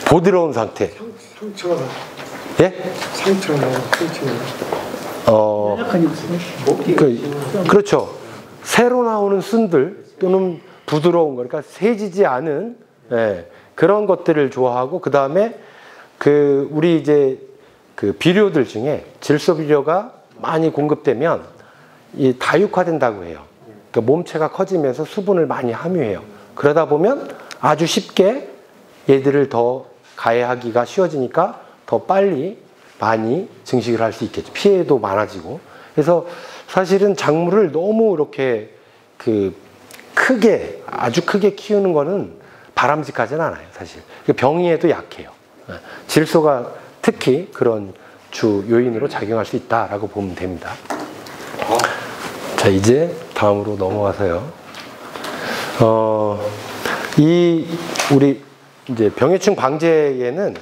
보드러운 상태. 상처가 예? 상처가 그렇죠. 새로 나오는 순들 또는 부드러운 거, 그러니까 세지지 않은 그런 것들을 좋아하고, 그 다음에 우리 이제 비료들 중에 질소 비료가 많이 공급되면 이 다육화된다고 해요. 그러니까 몸체가 커지면서 수분을 많이 함유해요. 그러다 보면 아주 쉽게 얘들을 더 가해하기가 쉬워지니까 더 빨리 많이 증식을 할 수 있겠죠. 피해도 많아지고. 그래서 사실은 작물을 너무 이렇게 크게, 아주 크게 키우는 거는 바람직하진 않아요, 사실. 병이에도 약해요. 질소가 특히 그런 주 요인으로 작용할 수 있다라고 보면 됩니다. 자, 이제 다음으로 넘어가서요. 우리 이제 병해충 방제에는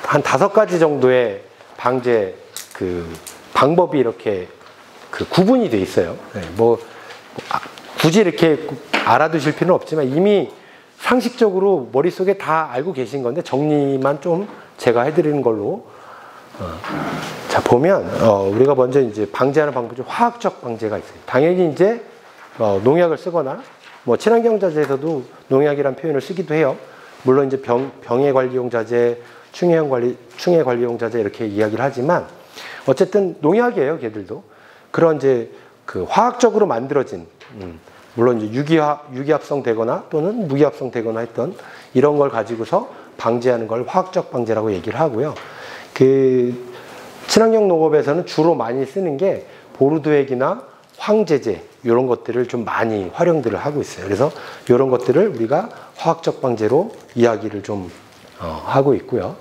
한 5가지 정도의 방제 방법이 이렇게 구분이 돼 있어요. 굳이 이렇게 알아두실 필요는 없지만 이미 상식적으로 머릿속에 다 알고 계신 건데 정리만 좀 제가 해드리는 걸로. 자, 보면 우리가 먼저 이제 방제하는 방법이 화학적 방제가 있어요. 당연히 이제 농약을 쓰거나 뭐 친환경자재에서도 농약이란 표현을 쓰기도 해요. 물론 이제 병해 관리용 자재, 충해 관리용 자재 이렇게 이야기를 하지만 어쨌든 농약이에요, 걔들도. 그런 이제 화학적으로 만들어진 물론 이제 유기합성 되거나 또는 무기합성 되거나 했던 이런 걸 가지고서 방제하는 걸 화학적 방제라고 얘기를 하고요. 친환경 농업에서는 주로 많이 쓰는 게 보르드액이나 황제제 이런 것들을 좀 많이 활용들을 하고 있어요. 그래서 이런 것들을 우리가 화학적 방제로 이야기를 좀 하고 있고요.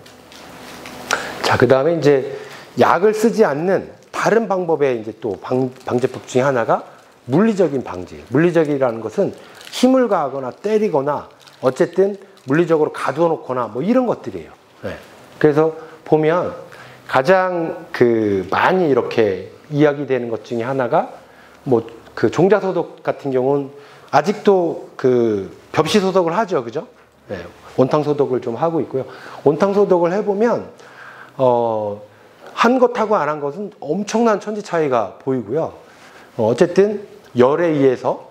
자, 그 다음에 이제 약을 쓰지 않는 다른 방법의 이제 또 방제법 중에 하나가 물리적인 방제. 물리적이라는 것은 힘을 가하거나 때리거나 어쨌든 물리적으로 가두어 놓거나 뭐 이런 것들이에요. 그래서 보면 가장 많이 이렇게 이야기되는 것 중에 하나가 뭐 종자소독 같은 경우는 아직도 벽시소독을 하죠, 그죠? 온탕소독을 좀 하고 있고요. 온탕소독을 해보면 한 것하고 안 한 것은 엄청난 천지 차이가 보이고요. 어쨌든 열에 의해서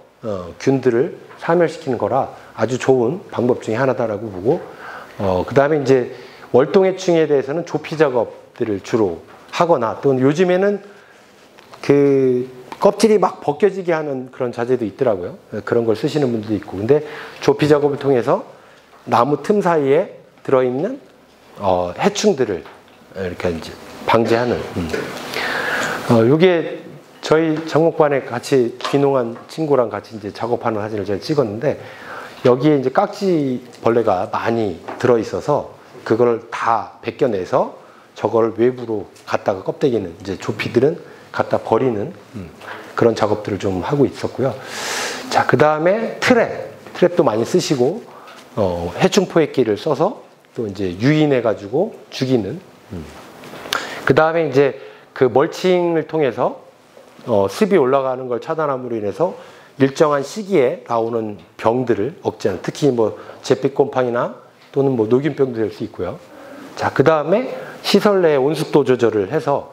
균들을 사멸시키는 거라 아주 좋은 방법 중에 하나다라고 보고, 그 다음에 이제 월동해충에 대해서는 조피 작업들을 주로 하거나 또는 요즘에는 껍질이 막 벗겨지게 하는 그런 자재도 있더라고요. 그런 걸 쓰시는 분들도 있고. 근데 조피 작업을 통해서 나무 틈 사이에 들어있는 해충들을 이렇게 이제 방제하는. 요게 저희 작목반에 같이 귀농한 친구랑 같이 이제 작업하는 사진을 제가 찍었는데, 여기에 이제 깍지 벌레가 많이 들어있어서 그걸 다 벗겨내서 저걸 외부로 갖다가 껍데기는 이제 조피들은 갖다 버리는 그런 작업들을 좀 하고 있었고요. 자, 그 다음에 트랩도 많이 쓰시고, 해충 포획기를 써서 또 이제 유인해가지고 죽이는. 그 다음에 이제 멀칭을 통해서 습이 올라가는 걸 차단함으로 인해서 일정한 시기에 나오는 병들을 억제하는, 특히 뭐 잿빛 곰팡이나 또는 뭐 녹균병도 될 수 있고요. 자, 그 다음에 시설 내 온습도 조절을 해서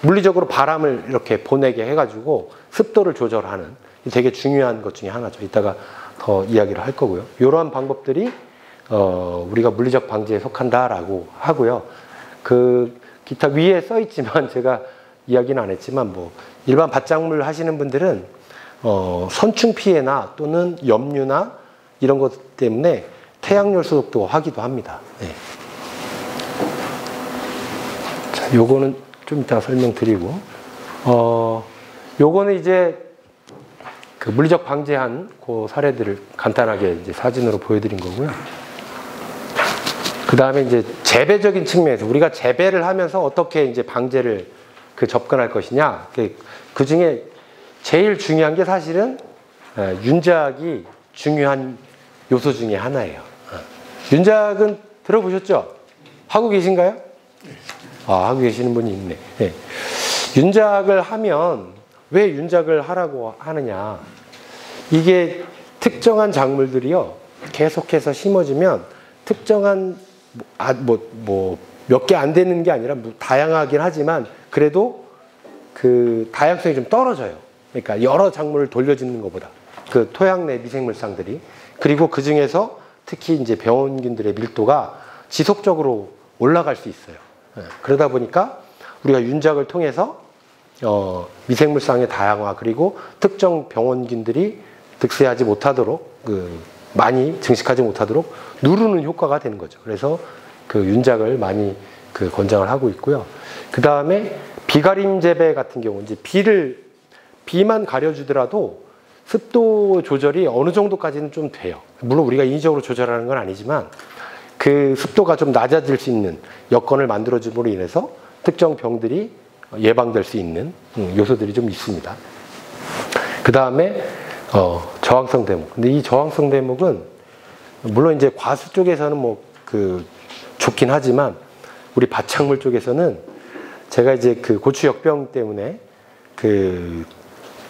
물리적으로 바람을 이렇게 보내게 해가지고 습도를 조절하는 되게 중요한 것 중에 하나죠. 이따가 더 이야기를 할 거고요. 이러한 방법들이 우리가 물리적 방제에 속한다라고 하고요. 기타 위에 써 있지만 제가 이야기는 안 했지만 뭐 일반 밭작물 하시는 분들은 선충 피해나 또는 염류나 이런 것 때문에 태양열 소독도 하기도 합니다. 자, 요거는 좀 이따 설명드리고, 요거는 이제 물리적 방제한 그 사례들을 간단하게 이제 사진으로 보여드린 거고요. 그 다음에 이제 재배적인 측면에서 우리가 재배를 하면서 어떻게 이제 방제를 접근할 것이냐. 그 중에 제일 중요한 게 사실은 윤작이 중요한 요소 중에 하나예요. 윤작은 들어보셨죠? 하고 계신가요? 아, 하고 계시는 분이 있네. 네. 윤작을 하면 왜 윤작을 하라고 하느냐. 이게 특정한 작물들이요. 계속해서 심어지면 특정한 몇 개 안 되는 게 아니라 다양하긴 하지만 그래도 그 다양성이 좀 떨어져요. 그러니까 여러 작물을 돌려짓는 것보다 그 토양 내 미생물상들이 그리고 그 중에서 특히 이제 병원균들의 밀도가 지속적으로 올라갈 수 있어요. 그러다 보니까 우리가 윤작을 통해서 미생물상의 다양화 그리고 특정 병원균들이 득세하지 못하도록 많이 증식하지 못하도록 누르는 효과가 되는 거죠. 그래서 그 윤작을 많이 권장을 하고 있고요. 그 다음에 비가림 재배 같은 경우 이제 비만 가려주더라도 습도 조절이 어느 정도까지는 좀 돼요. 물론 우리가 인위적으로 조절하는 건 아니지만 그 습도가 좀 낮아질 수 있는 여건을 만들어줌으로 인해서 특정 병들이 예방될 수 있는 요소들이 좀 있습니다. 그 다음에 저항성 대목. 근데 이 저항성 대목은 물론 이제 과수 쪽에서는 좋긴 하지만 우리 밭작물 쪽에서는 제가 이제 그 고추 역병 때문에 그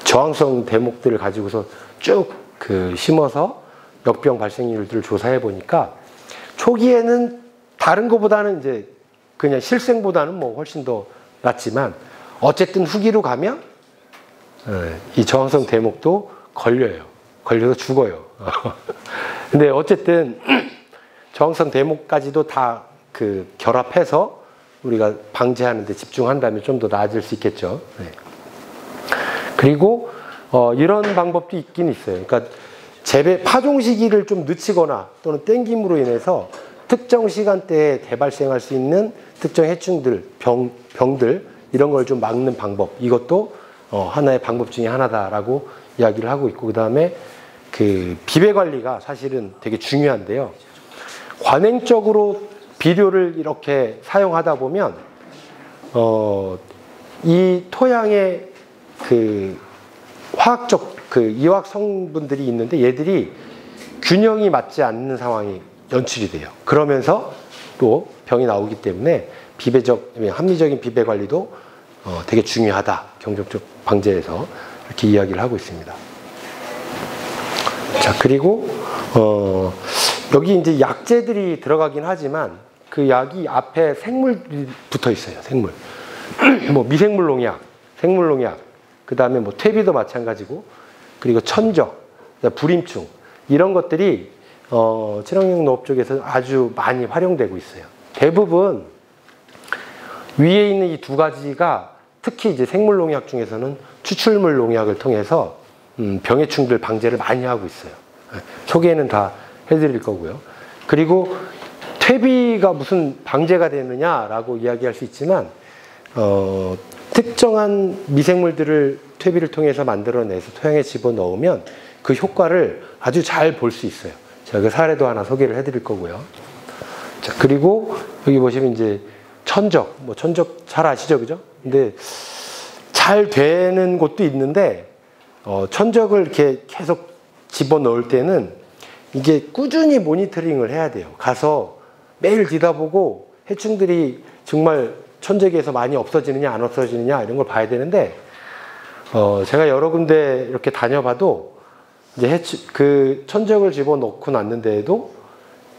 저항성 대목들을 가지고서 쭉 심어서 역병 발생률들을 조사해 보니까 초기에는 다른 것보다는 이제 그냥 실생보다는 훨씬 더 낫지만 어쨌든 후기로 가면 이 저항성 대목도 걸려서 죽어요. 근데 어쨌든 저항성 대목까지도 다 결합해서 우리가 방제하는 데 집중한다면 좀 더 나아질 수 있겠죠. 네. 그리고 이런 방법도 있긴 있어요. 그러니까 파종 시기를 좀 늦추거나 또는 땡김으로 인해서 특정 시간대에 대발생할 수 있는 특정 해충들, 병들 이런 걸 좀 막는 방법. 이것도 하나의 방법 중에 하나다라고 이야기를 하고 있고, 그 다음에 비배 관리가 사실은 되게 중요한데요. 관행적으로 비료를 이렇게 사용하다 보면 이 토양의 화학적 이화학 성분들이 있는데 얘들이 균형이 맞지 않는 상황이 연출이 돼요. 그러면서 또 병이 나오기 때문에 합리적인 비배 관리도 되게 중요하다. 경적적 방제에서 이렇게 이야기를 하고 있습니다. 자, 그리고 여기 이제 약재들이 들어가긴 하지만 그 약이 앞에 생물이 붙어 있어요. 생물. 미생물 농약, 생물 농약, 그 다음에 퇴비도 마찬가지고, 그리고 천적, 불임충 이런 것들이 친환경 농업 쪽에서 아주 많이 활용되고 있어요. 대부분 위에 있는 이 두 가지가 특히 이제 생물 농약 중에서는 추출물 농약을 통해서 병해충들 방제를 많이 하고 있어요. 소개는 다 해드릴 거고요. 그리고 퇴비가 무슨 방제가 되느냐라고 이야기할 수 있지만 특정한 미생물들을 퇴비를 통해서 만들어내서 토양에 집어넣으면 그 효과를 아주 잘 볼 수 있어요. 제가 그 사례도 하나 소개를 해드릴 거고요. 자, 그리고 여기 보시면 이제 천적 잘 아시죠, 그죠? 근데 잘 되는 곳도 있는데 천적을 이렇게 계속 집어넣을 때는 이게 꾸준히 모니터링을 해야 돼요. 가서 매일 뒤다보고 해충들이 정말 천적에서 많이 없어지느냐 안 없어지느냐 이런 걸 봐야 되는데 제가 여러 군데 이렇게 다녀봐도 이제 천적을 집어넣고 났는데도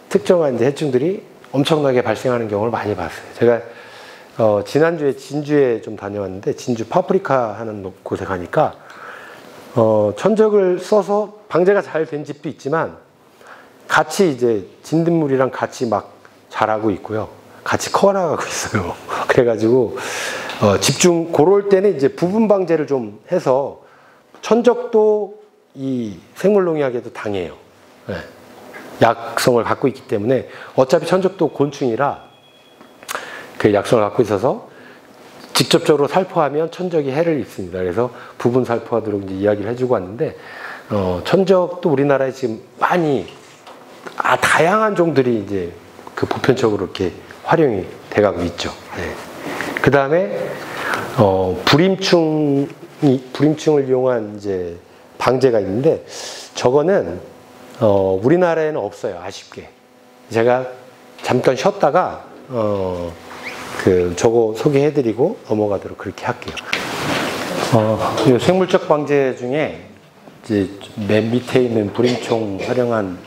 특정한 이제 해충들이 엄청나게 발생하는 경우를 많이 봤어요. 제가 지난주에 진주에 좀 다녀왔는데 진주 파프리카 하는 곳에 가니까 천적을 써서 방제가 잘 된 집도 있지만 같이 이제 진딧물이랑 같이 막 자라고 있고요. 같이 커나가고 있어요. 그래가지고 그럴 때는 이제 부분 방제를 좀 해서 천적도 이 생물농약에도 당해요. 네. 약성을 갖고 있기 때문에 어차피 천적도 곤충이라 그 약성을 갖고 있어서 직접적으로 살포하면 천적이 해를 입습니다. 그래서 부분 살포하도록 이제 이야기를 해주고 왔는데 천적도 우리나라에 지금 많이 다양한 종들이 이제 그 보편적으로 이렇게 활용이 돼가고 있죠. 네. 그 다음에 불임충을 이용한 이제 방제가 있는데 저거는 우리나라에는 없어요. 아쉽게. 제가 잠깐 쉬었다가 저거 소개해드리고 넘어가도록 그렇게 할게요. 이 생물적 방제 중에 이제 맨 밑에 있는 불임충 활용한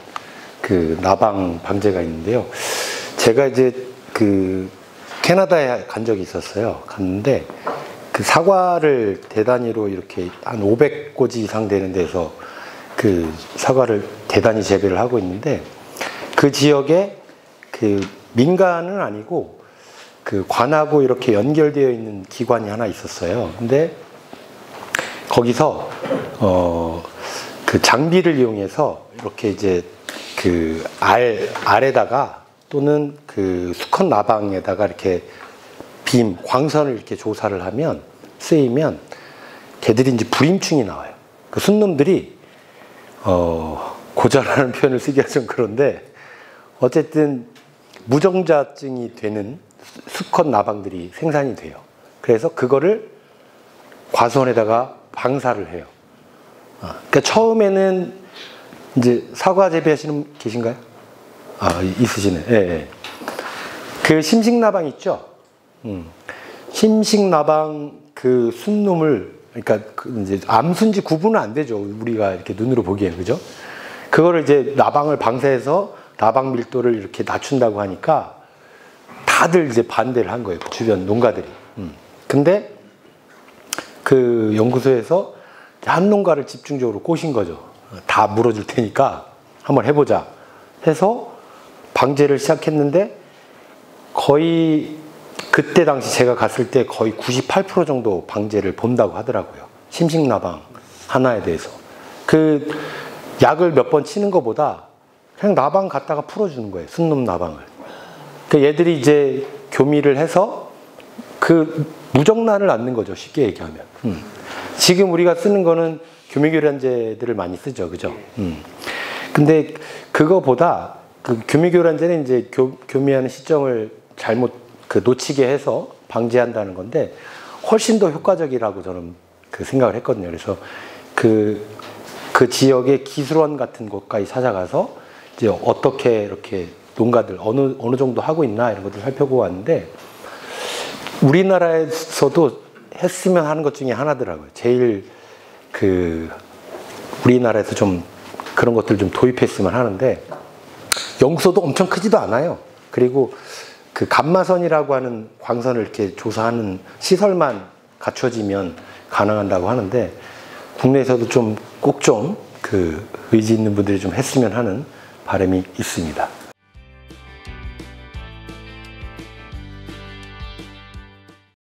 그 나방 방제가 있는데요. 제가 이제 그 캐나다에 간 적이 있었어요. 갔는데 그 사과를 대단위로 이렇게 한 500고지 이상 되는 데서 그 사과를 대단히 재배를 하고 있는데 그 지역에 그 민간은 아니고 그 관하고 이렇게 연결되어 있는 기관이 하나 있었어요. 근데 거기서 그 장비를 이용해서 이렇게 이제 그 알에다가 또는 그 수컷 나방에다가 이렇게 광선을 이렇게 조사를 하면 쓰이면 걔들이 이제 불임충이 나와요. 그 순놈들이 고자라는 표현을 쓰기가 좀 그런데 어쨌든 무정자증이 되는 수컷 나방들이 생산이 돼요. 그래서 그거를 과수원에다가 방사를 해요. 그러니까 처음에는 이제 사과 재배하시는 분 계신가요? 있으시네. 예, 예. 그 심식나방 있죠? 심식나방 그 순놈을, 그러니까 이제 암순지 구분은 안 되죠. 우리가 이렇게 눈으로 보기에, 그죠? 그거를 이제 나방을 방사해서 나방 밀도를 이렇게 낮춘다고 하니까 다들 이제 반대를 한 거예요. 주변 농가들이. 근데 그 연구소에서 한 농가를 집중적으로 꼬신 거죠. 다 물어줄 테니까 한번 해보자 해서 방제를 시작했는데 거의 그때 당시 제가 갔을 때 거의 98% 정도 방제를 본다고 하더라고요. 심식나방 하나에 대해서. 그 약을 몇 번 치는 것보다 그냥 나방 갖다가 풀어주는 거예요. 순놈 나방을. 그 얘들이 이제 교미를 해서 그 무정란을 낳는 거죠. 쉽게 얘기하면. 지금 우리가 쓰는 거는 교미교란제들을 많이 쓰죠. 그죠? 근데 그거보다 그 교미교란제는 이제 교미하는 시점을 잘못 놓치게 해서 방지한다는 건데 훨씬 더 효과적이라고 저는 그 생각을 했거든요. 그래서 그 지역의 기술원 같은 곳까지 찾아가서 이제 어떻게 이렇게 농가들 어느 정도 하고 있나 이런 것들 살펴보고 왔는데 우리나라에서도 했으면 하는 것 중에 하나더라고요. 제일 우리나라에서 좀 그런 것들 좀 도입했으면 하는데 연구소도 엄청 크지도 않아요. 그리고 그 감마선이라고 하는 광선을 이렇게 조사하는 시설만 갖춰지면 가능한다고 하는데 국내에서도 좀 꼭 좀 그 의지 있는 분들이 좀 했으면 하는 바람이 있습니다.